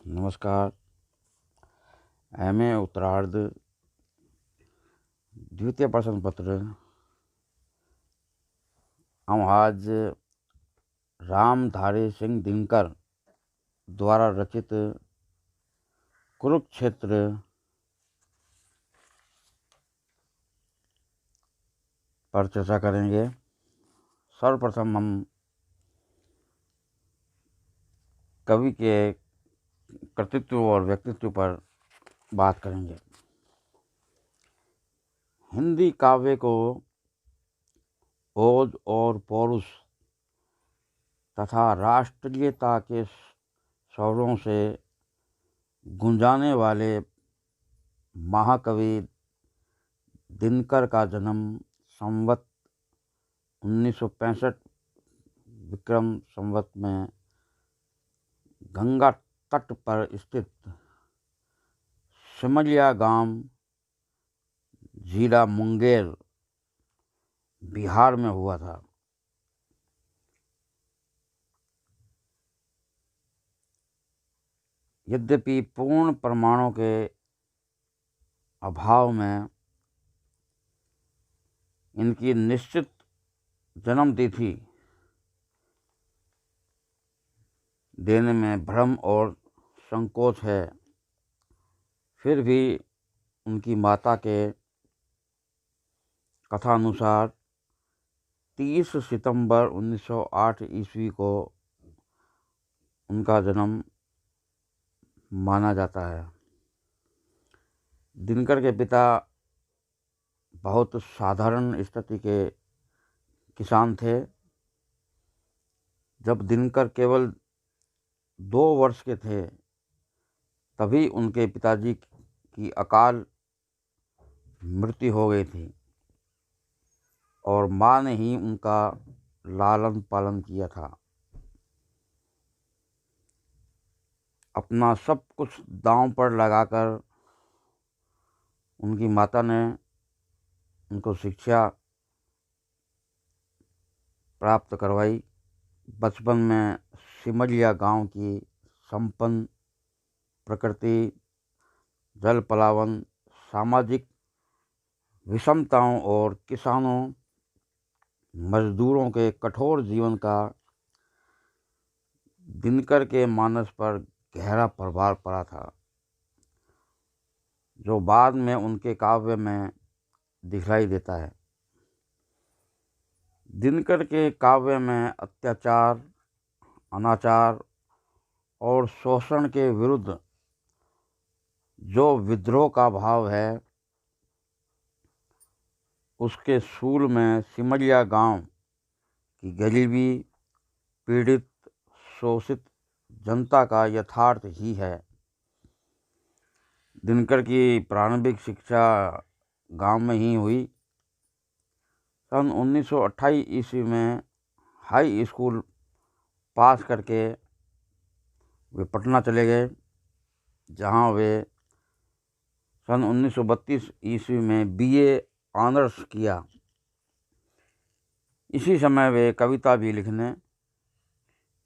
नमस्कार। एमए उत्तरार्ध द्वितीय प्रश्न पत्र। हम आज रामधारी सिंह दिनकर द्वारा रचित कुरुक्षेत्र पर चर्चा करेंगे। सर्वप्रथम हम कवि के कृतित्व और व्यक्तित्व पर बात करेंगे। हिंदी काव्य को ओज और पौरुष तथा राष्ट्रीयता के स्वरों से गुंजाने वाले महाकवि दिनकर का जन्म संवत 1965 विक्रम संवत में गंगा तट पर स्थित सिमलिया गांव जिला मुंगेर बिहार में हुआ था। यद्यपि पूर्ण प्रमाणों के अभाव में इनकी निश्चित जन्म तिथि देने में भ्रम और संकोच है, फिर भी उनकी माता के कथानुसार 30 सितंबर 1908 ईस्वी को उनका जन्म माना जाता है। दिनकर के पिता बहुत साधारण स्थिति के किसान थे। जब दिनकर केवल 2 वर्ष के थे तभी उनके पिताजी की अकाल मृत्यु हो गई थी और माँ ने ही उनका लालन पालन किया था। अपना सब कुछ दांव पर लगाकर उनकी माता ने उनको शिक्षा प्राप्त करवाई। बचपन में सिमलिया गांव की संपन्न प्रकृति, जल पलावन, सामाजिक विषमताओं और किसानों मजदूरों के कठोर जीवन का दिनकर के मानस पर गहरा प्रभाव पड़ा था, जो बाद में उनके काव्य में दिखलाई देता है। दिनकर के काव्य में अत्याचार, अनाचार और शोषण के विरुद्ध जो विद्रोह का भाव है, उसके सूल में सिमलिया गांव की गरीबी, पीड़ित, शोषित जनता का यथार्थ ही है। दिनकर की प्रारंभिक शिक्षा गांव में ही हुई। सन 1928 ईस्वी में हाई स्कूल पास करके वे पटना चले गए, जहां वे सन 1932 ईस्वी में बीए ऑनर्स किया। इसी समय वे कविता भी लिखने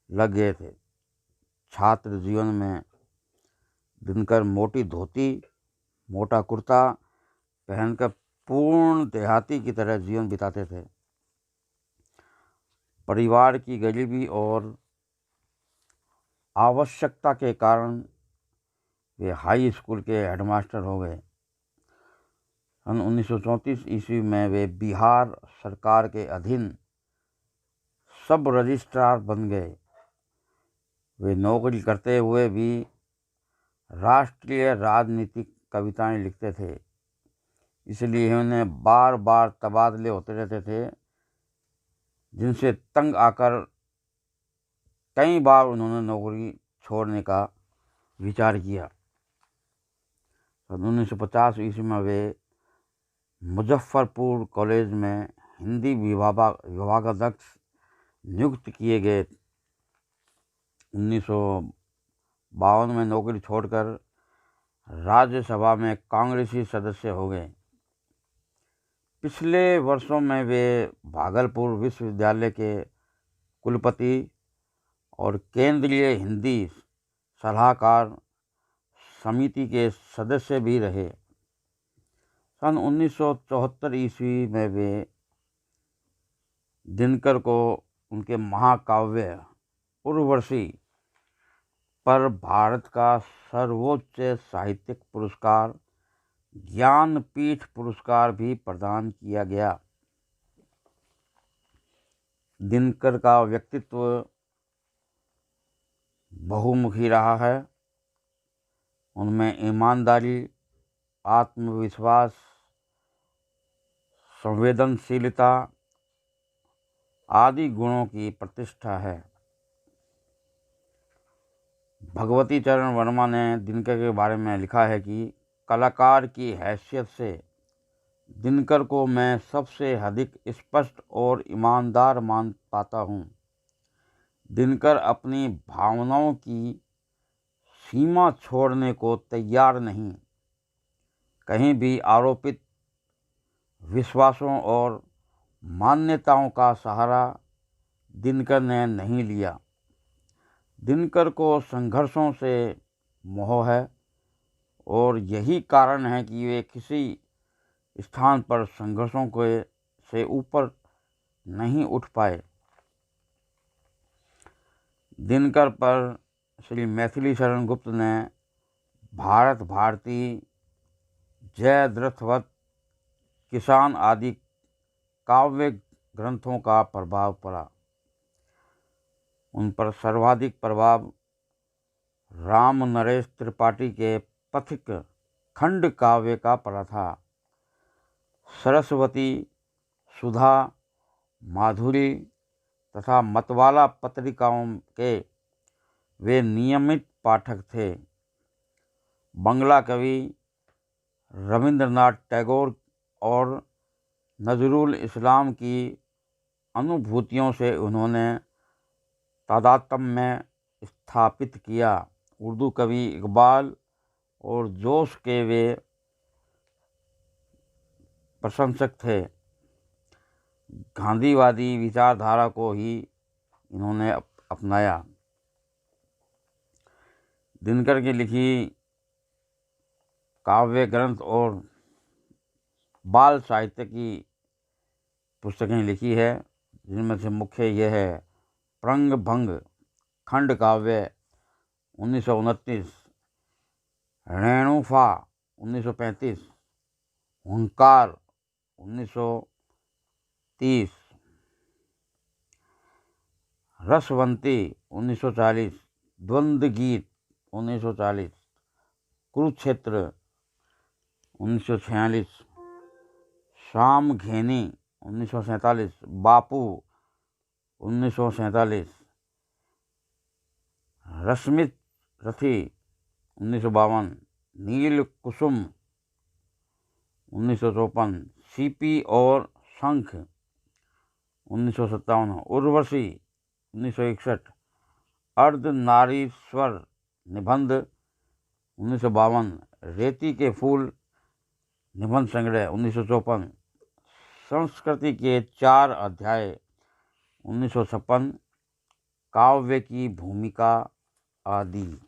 लग गए थे। छात्र जीवन में दिनकर मोटी धोती, मोटा कुर्ता पहनकर पूर्ण देहाती की तरह जीवन बिताते थे। परिवार की गरीबी और आवश्यकता के कारण वे हाई स्कूल के हेडमास्टर हो गए। सन 1934 ईस्वी में वे बिहार सरकार के अधीन सब रजिस्ट्रार बन गए। वे नौकरी करते हुए भी राष्ट्रीय राजनीतिक कविताएं लिखते थे, इसलिए उन्हें बार बार तबादले होते रहते थे, जिनसे तंग आकर कई बार उन्होंने नौकरी छोड़ने का विचार किया। सन 1950 ईस्वी में वे मुजफ्फरपुर कॉलेज में हिंदी विभागाध्यक्ष नियुक्त किए गए। 1952 में नौकरी छोड़कर राज्यसभा में कांग्रेसी सदस्य हो गए। पिछले वर्षों में वे भागलपुर विश्वविद्यालय के कुलपति और केंद्रीय हिंदी सलाहकार समिति के सदस्य भी रहे। सन 1974 ईस्वी में वे दिनकर को उनके महाकाव्य उर्वशी पर भारत का सर्वोच्च साहित्यिक पुरस्कार ज्ञानपीठ पुरस्कार भी प्रदान किया गया। दिनकर का व्यक्तित्व बहुमुखी रहा है। उनमें ईमानदारी, आत्मविश्वास, संवेदनशीलता आदि गुणों की प्रतिष्ठा है। भगवती चरण वर्मा ने दिनकर के बारे में लिखा है कि कलाकार की हैसियत से दिनकर को मैं सबसे अधिक स्पष्ट और ईमानदार मान पाता हूँ। दिनकर अपनी भावनाओं की सीमा छोड़ने को तैयार नहीं। कहीं भी आरोपित विश्वासों और मान्यताओं का सहारा दिनकर ने नहीं लिया। दिनकर को संघर्षों से मोह है और यही कारण है कि वे किसी स्थान पर संघर्षों से ऊपर नहीं उठ पाए। दिनकर पर श्री मैथिली शरण गुप्त ने भारत भारती, जयद्रथवत, किसान आदि काव्य ग्रंथों का प्रभाव पड़ा। उन पर सर्वाधिक प्रभाव राम नरेश त्रिपाठी के पथिक खंड काव्य का पड़ा था। सरस्वती, सुधा, माधुरी तथा मतवाला पत्रिकाओं के वे नियमित पाठक थे। बंगला कवि रविंद्रनाथ टैगोर और नजरुल इस्लाम की अनुभूतियों से उन्होंने तादात्म्य स्थापित किया। उर्दू कवि इकबाल और जोश के वे प्रशंसक थे। गांधीवादी विचारधारा को ही इन्होंने अपनाया। दिनकर की लिखी काव्य ग्रंथ और बाल साहित्य की पुस्तकें लिखी है, जिनमें से मुख्य यह है प्रंग भंग खंड काव्य 1929, रेणुफा 1935, हुंकार 1930, रसवंती 1940, द्वंद्व गीत 1940, कुरुक्षेत्र 1946, शाम घेनी 1947, बापू 1947, रश्मित रथी 1952, नील कुसुम 1954, सीपी और शंख 1957, उर्वशी 1961, अर्धनारीश्वर निबंध 1952, रेती के फूल निबंध संग्रह 1954, संस्कृति के 4 अध्याय 1956, काव्य की भूमिका आदि।